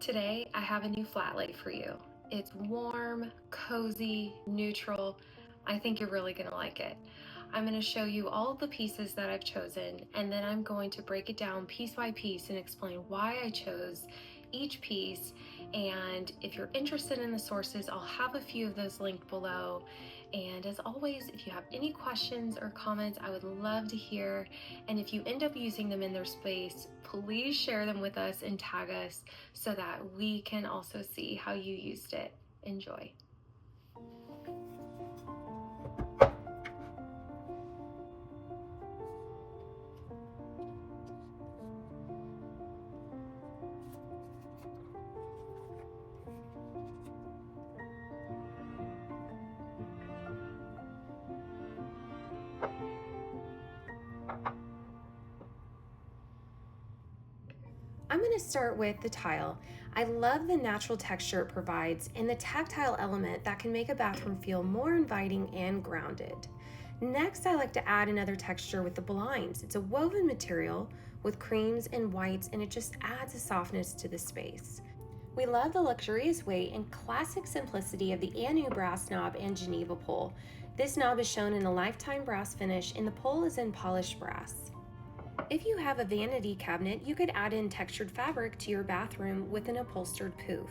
Today, I have a new flat lay for you. It's warm, cozy, neutral. I think you're really gonna like it. I'm gonna show you all of the pieces that I've chosen, and then I'm going to break it down piece by piece and explain why I chose each piece. And if you're interested in the sources, I'll have a few of those linked below. And as always, if you have any questions or comments, I would love to hear. And if you end up using them in their space, please share them with us and tag us so that we can also see how you used it. Enjoy. I'm going to start with the tile. I love the natural texture it provides and the tactile element that can make a bathroom feel more inviting and grounded. Next, I like to add another texture with the blinds. It's a woven material with creams and whites, and it just adds a softness to the space. We love the luxurious weight and classic simplicity of the Anu brass knob and Geneva pole. This knob is shown in a lifetime brass finish and the pole is in polished brass. If you have a vanity cabinet, you could add in textured fabric to your bathroom with an upholstered poof.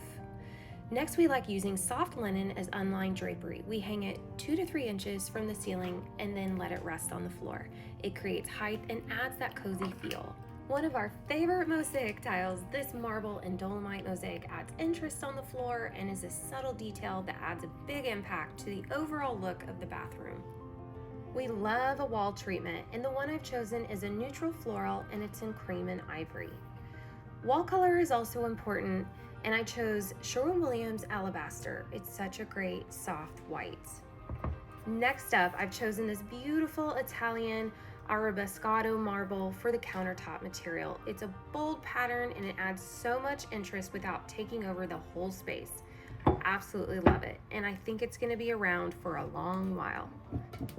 Next, we like using soft linen as unlined drapery. We hang it 2 to 3 inches from the ceiling and then let it rest on the floor. It creates height and adds that cozy feel. One of our favorite mosaic tiles, this marble and dolomite mosaic adds interest on the floor and is a subtle detail that adds a big impact to the overall look of the bathroom. We love a wall treatment, and the one I've chosen is a neutral floral and it's in cream and ivory. Wall color is also important, and I chose Sherwin Alabaster. It's such a great soft white. Next up, I've chosen this beautiful Italian Arabescato marble for the countertop material. It's a bold pattern and it adds so much interest without taking over the whole space. Absolutely love it, and I think it's going to be around for a long while.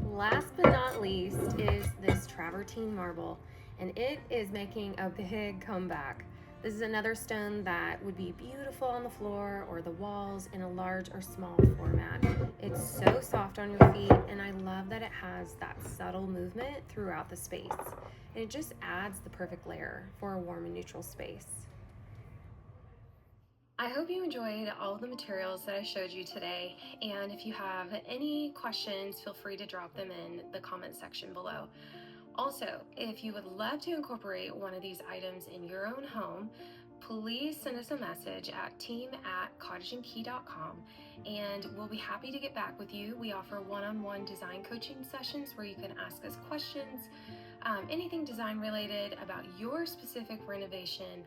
Last but not least is this travertine marble, and it is making a big comeback. This is another stone that would be beautiful on the floor or the walls in a large or small format. It's so soft on your feet, and I love that it has that subtle movement throughout the space, and it just adds the perfect layer for a warm and neutral space. I hope you enjoyed all of the materials that I showed you today, and if you have any questions, feel free to drop them in the comment section below. Also, if you would love to incorporate one of these items in your own home, please send us a message at team@cottageandkey.com and we'll be happy to get back with you. We offer one-on-one design coaching sessions where you can ask us questions, anything design related about your specific renovation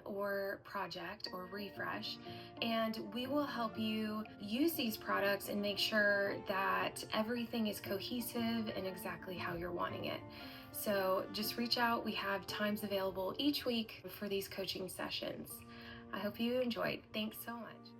or project or refresh, and we will help you use these products and make sure that everything is cohesive and exactly how you're wanting it. So just reach out. We have times available each week for these coaching sessions. I hope you enjoyed. Thanks so much.